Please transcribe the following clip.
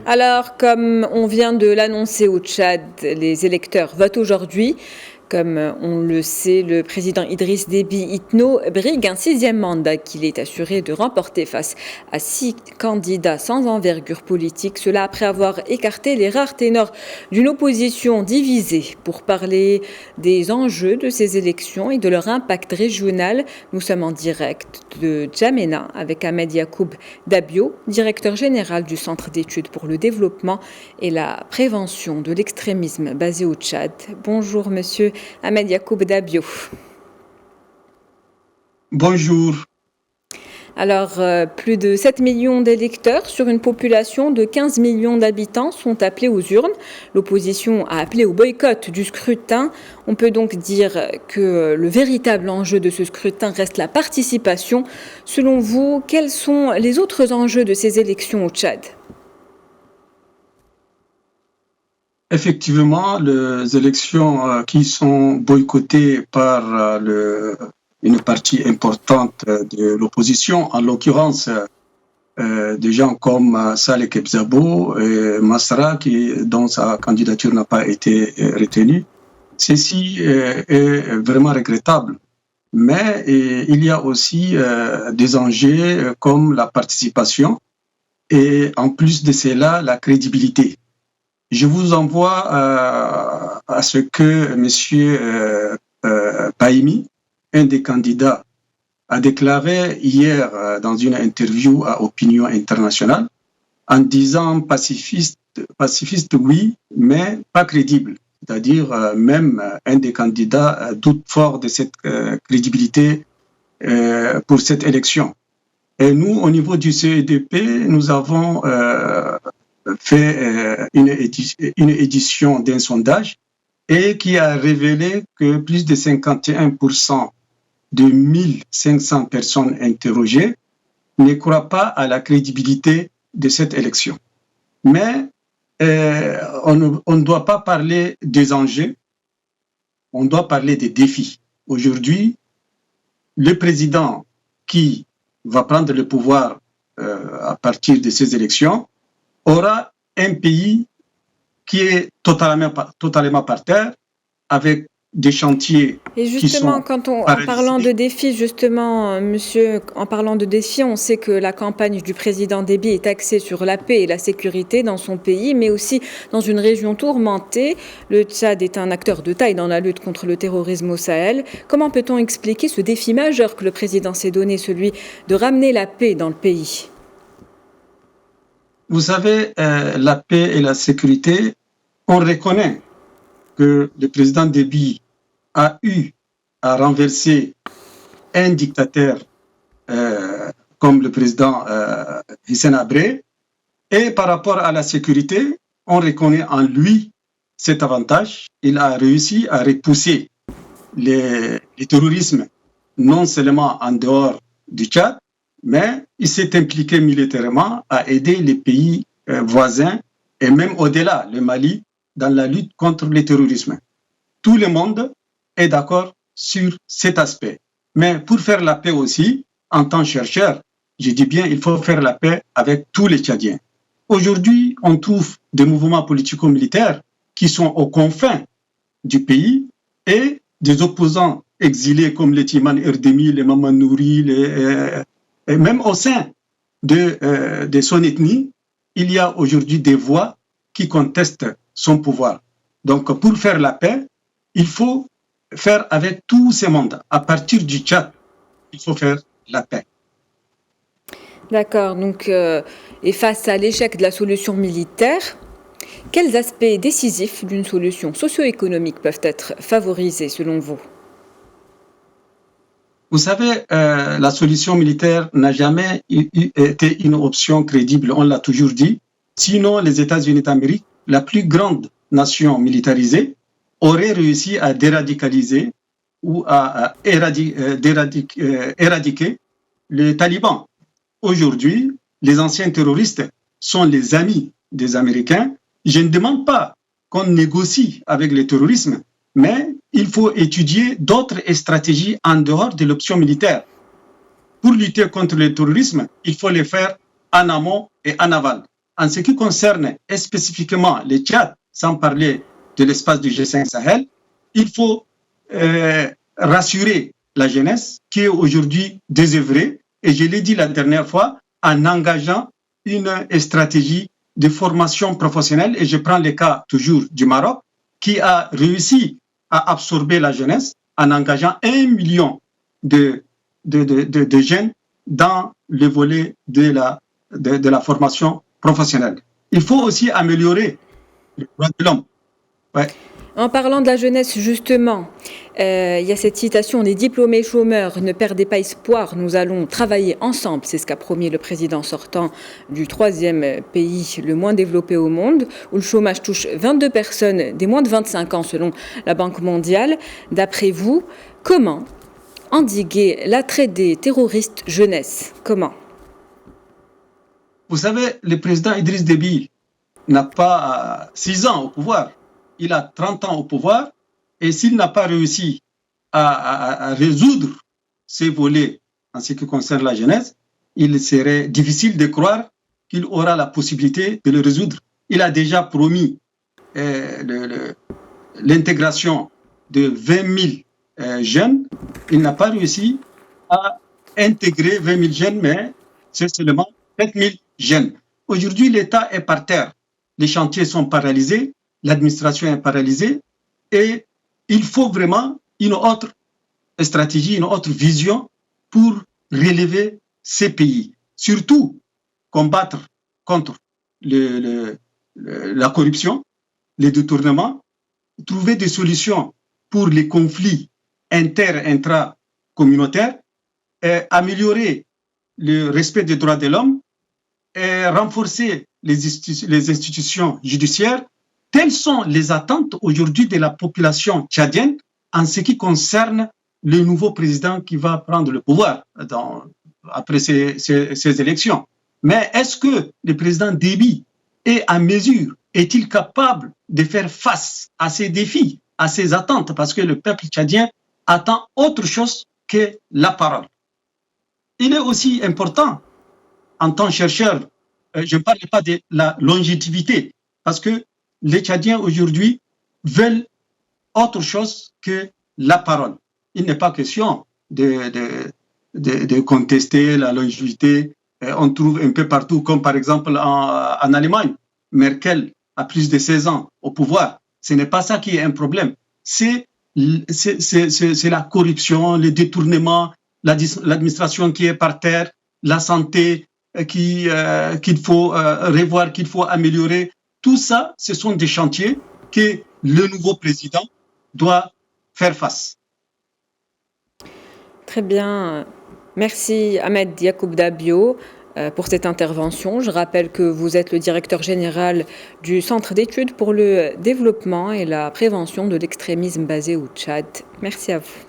Alors, comme on vient de l'annoncer au Tchad, les électeurs votent aujourd'hui. Comme on le sait, le président Idriss Déby Itno brigue un 6e mandat qu'il est assuré de remporter face à 6 candidats sans envergure politique. Cela après avoir écarté les rares ténors d'une opposition divisée. Pour parler des enjeux de ces élections et de leur impact régional, nous sommes en direct de N'Djamena avec Ahmed Yacoub Dabio, directeur général du Centre d'études pour le développement et la prévention de l'extrémisme basé au Tchad. Bonjour monsieur Ahmed Yacoub Dabio. Bonjour. Alors, plus de 7 millions d'électeurs sur une population de 15 millions d'habitants sont appelés aux urnes. L'opposition a appelé au boycott du scrutin. On peut donc dire que le véritable enjeu de ce scrutin reste la participation. Selon vous, quels sont les autres enjeux de ces élections au Tchad ? Effectivement, les élections qui sont boycottées par une partie importante de l'opposition, en l'occurrence des gens comme Saleh Kebzabo et Masra, dont sa candidature n'a pas été retenue, ceci est vraiment regrettable. Mais il y a aussi des enjeux comme la participation et en plus de cela, la crédibilité. Je vous envoie à ce que M. Pahimi, un des candidats, a déclaré hier dans une interview à Opinion Internationale en disant pacifiste oui, mais pas crédible. C'est-à-dire même un des candidats doute fort de cette crédibilité pour cette élection. Et nous, au niveau du CEDP, nous avons fait une édition d'un sondage et qui a révélé que plus de 51% de 1500 personnes interrogées ne croient pas à la crédibilité de cette élection. Mais on ne doit pas parler des enjeux, on doit parler des défis. Aujourd'hui, le président qui va prendre le pouvoir à partir de ces élections aura un pays qui est totalement par terre, avec des chantiers. Et justement, en parlant de défis, justement, monsieur, en parlant de défis, on sait que la campagne du président Déby est axée sur la paix et la sécurité dans son pays, mais aussi dans une région tourmentée. Le Tchad est un acteur de taille dans la lutte contre le terrorisme au Sahel. Comment peut-on expliquer ce défi majeur que le président s'est donné, celui de ramener la paix dans le pays ? Vous savez, la paix et la sécurité, on reconnaît que le président Déby a eu à renverser un dictateur comme le président Hissène Habré. Et par rapport à la sécurité, on reconnaît en lui cet avantage. Il a réussi à repousser les terrorismes, non seulement en dehors du Tchad, mais il s'est impliqué militairement à aider les pays voisins et même au-delà, le Mali, dans la lutte contre le terrorisme. Tout le monde est d'accord sur cet aspect. Mais pour faire la paix aussi, en tant que chercheur, je dis bien il faut faire la paix avec tous les Tchadiens. Aujourd'hui, on trouve des mouvements politico-militaires qui sont aux confins du pays et des opposants exilés comme les Timan Erdemi, les Maman Nouri, et même au sein de son ethnie, il y a aujourd'hui des voix qui contestent son pouvoir. Donc, pour faire la paix, il faut faire avec tous ces mondes. À partir du Tchad, il faut faire la paix. D'accord. Donc, et face à l'échec de la solution militaire, quels aspects décisifs d'une solution socio-économique peuvent être favorisés selon vous ? Vous savez, la solution militaire n'a jamais été une option crédible, on l'a toujours dit. Sinon, les États-Unis d'Amérique, la plus grande nation militarisée, auraient réussi à déradicaliser ou à éradiquer les talibans. Aujourd'hui, les anciens terroristes sont les amis des Américains. Je ne demande pas qu'on négocie avec le terrorisme, mais il faut étudier d'autres stratégies en dehors de l'option militaire. Pour lutter contre le terrorisme, il faut les faire en amont et en aval. en ce qui concerne spécifiquement le Tchad, sans parler de l'espace du G5 Sahel, il faut rassurer la jeunesse qui est aujourd'hui désœuvrée, et je l'ai dit la dernière fois, en engageant une stratégie de formation professionnelle, et je prends le cas toujours du Maroc, qui a réussi à absorber la jeunesse en engageant 1 million de jeunes dans le volet de la formation professionnelle. Il faut aussi améliorer les droits de l'homme. Ouais. En parlant de la jeunesse, justement, il y a cette citation: les diplômés chômeurs, ne perdez pas espoir, nous allons travailler ensemble. C'est ce qu'a promis le président sortant du 3e pays le moins développé au monde, où le chômage touche 22 personnes des moins de 25 ans selon la Banque mondiale. D'après vous, comment endiguer l'attrait des terroristes jeunesse? Comment? Vous savez, le président Idriss Déby n'a pas 6 ans au pouvoir. Il a 30 ans au pouvoir, et s'il n'a pas réussi à résoudre ces volets en ce qui concerne la jeunesse, il serait difficile de croire qu'il aura la possibilité de le résoudre. Il a déjà promis l'intégration de 20 000 jeunes. Il n'a pas réussi à intégrer 20 000 jeunes, mais c'est seulement 7 000 jeunes. Aujourd'hui, l'État est par terre. Les chantiers sont paralysés. L'administration est paralysée, et il faut vraiment une autre stratégie, une autre vision pour relever ces pays. Surtout, combattre contre la corruption, les détournements, trouver des solutions pour les conflits intra-communautaires, améliorer le respect des droits de l'homme, et renforcer les institutions judiciaires. Telles sont les attentes aujourd'hui de la population tchadienne en ce qui concerne le nouveau président qui va prendre le pouvoir après ces élections. Mais est-ce que le président Déby est en mesure, est-il capable de faire face à ces défis, à ces attentes? Parce que le peuple tchadien attend autre chose que la parole. Il est aussi important, en tant que chercheur, je ne parle pas de la longévité, parce que les Tchadiens aujourd'hui veulent autre chose que la parole. Il n'est pas question de contester la longévité. On trouve un peu partout, comme par exemple en Allemagne. Merkel a plus de 16 ans au pouvoir. Ce n'est pas ça qui est un problème. C'est la corruption, le détournement, l'administration qui est par terre, la santé qu'il faut revoir, qu'il faut améliorer. Tout ça, ce sont des chantiers que le nouveau président doit faire face. Très bien. Merci Ahmed Yacoub Dabio pour cette intervention. Je rappelle que vous êtes le directeur général du Centre d'études pour le développement et la prévention de l'extrémisme basé au Tchad. Merci à vous.